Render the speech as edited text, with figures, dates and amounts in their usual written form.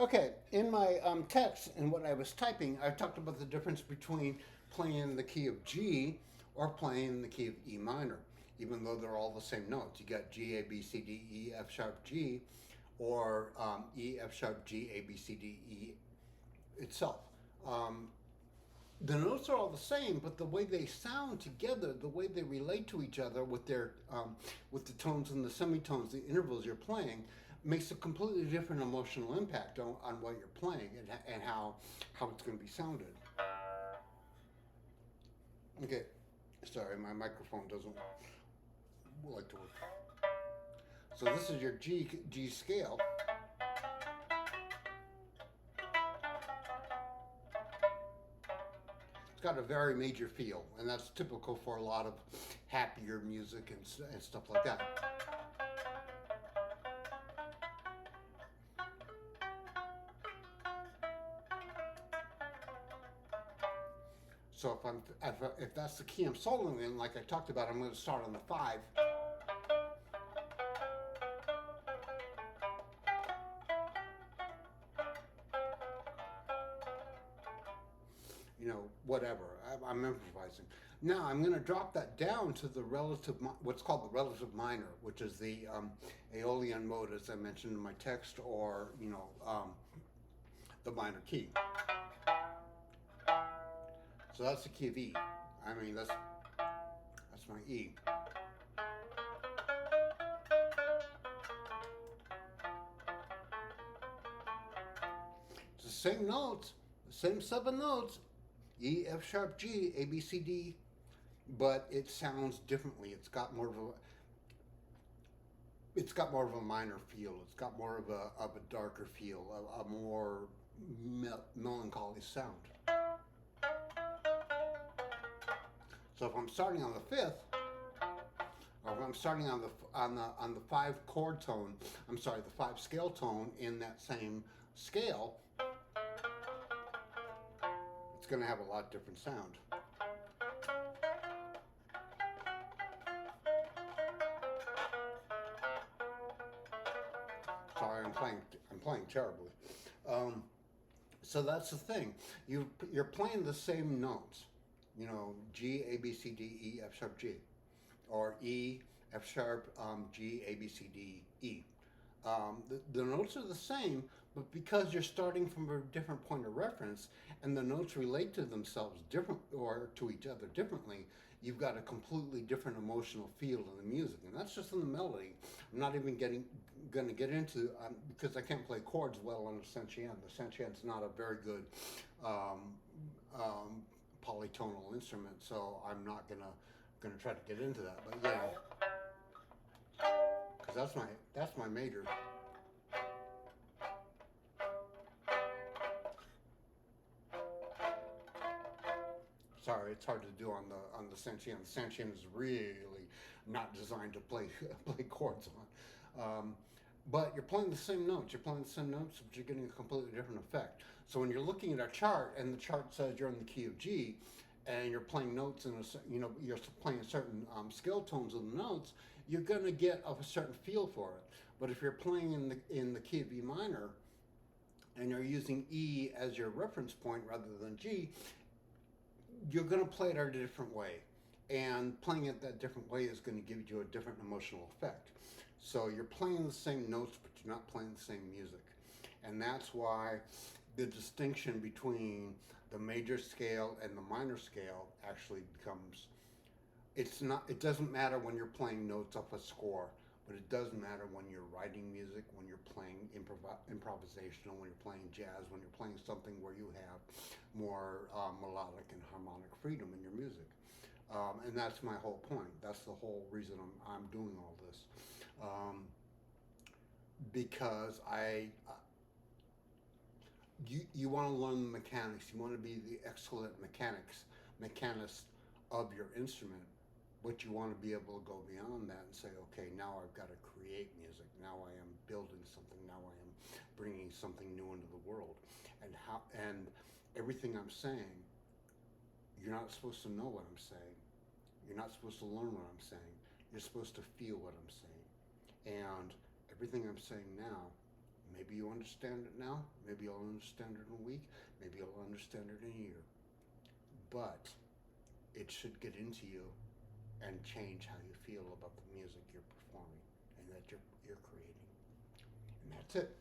Okay, in my text and what I was typing, I talked about the difference between playing in the key of G or playing in the key of E minor, even though they're all the same notes. You got G, A, B, C, D, E, F sharp, G, or E, F sharp, G, A, B, C, D, E itself. Um, the notes are all the same, but the way they sound together, the way they relate to each other with their with the tones and the semitones, the intervals you're playing, makes a completely different emotional impact on what you're playing and how it's going to be sounded. Okay, sorry, my microphone doesn't like to work. So this is your G scale. It's got a very major feel, and that's typical for a lot of happier music and stuff like that. So if that's the key I'm soloing in, like I talked about, I'm going to start on the five. Whatever. I'm improvising. Now I'm going to drop that down to the what's called the relative minor, which is the Aeolian mode, as I mentioned in my text, or the minor key. So that's the key of E. I mean, that's my E. It's the same notes, the same seven notes, E, F sharp, G, A, B, C, D, but it sounds differently. It's got more of a minor feel. It's got more of a darker feel, a more melancholy sound. So if I'm starting on the fifth, or if I'm starting on the five chord tone, I'm sorry, the five scale tone in that same scale, it's going to have a lot different sound. Sorry, I'm playing terribly. Um, so that's the thing. You're playing the same notes. G, A, B, C, D, E, F sharp, G, or E, F sharp, G, A, B, C, D, E. The notes are the same, but because you're starting from a different point of reference and the notes relate to themselves different or to each other differently, you've got a completely different emotional feel in the music, and that's just in the melody. I'm not even going to get into because I can't play chords well on the Sentian. The Sentian's not a very good um, polytonal instrument, so I'm not gonna try to get into that. But yeah, because that's my major. Sorry, it's hard to do on the Sentian. The Sentian is really not designed to play play chords on. But you're playing the same notes. You're playing the same notes, but you're getting a completely different effect. So when you're looking at a chart and the chart says you're in the key of G, and you're playing notes you're playing certain scale tones of the notes, you're going to get a certain feel for it. But if you're playing in the key of E minor, and you're using E as your reference point rather than G, you're going to play it a different way. And playing it that different way is going to give you a different emotional effect. So you're playing the same notes, but you're not playing the same music. And that's why the distinction between the major scale and the minor scale actually becomes it doesn't matter when you're playing notes off a score, but it does matter when you're writing music, when you're playing improvisational, when you're playing jazz, when you're playing something where you have more melodic and harmonic freedom in your music. And that's my whole point. That's the whole reason I'm doing all this. Because you want to learn the mechanics. You want to be the excellent mechanist of your instrument, but you want to be able to go beyond that and say, okay, now I've got to create music. Now I am building something. Now I am bringing something new into the world. And everything I'm saying, you're not supposed to know what I'm saying. You're not supposed to learn what I'm saying. You're supposed to feel what I'm saying. And everything I'm saying now Maybe you understand it now. Maybe you'll understand it in a week. Maybe you'll understand it in a year. But it should get into you and change how you feel about the music you're performing and that you're creating. And that's it.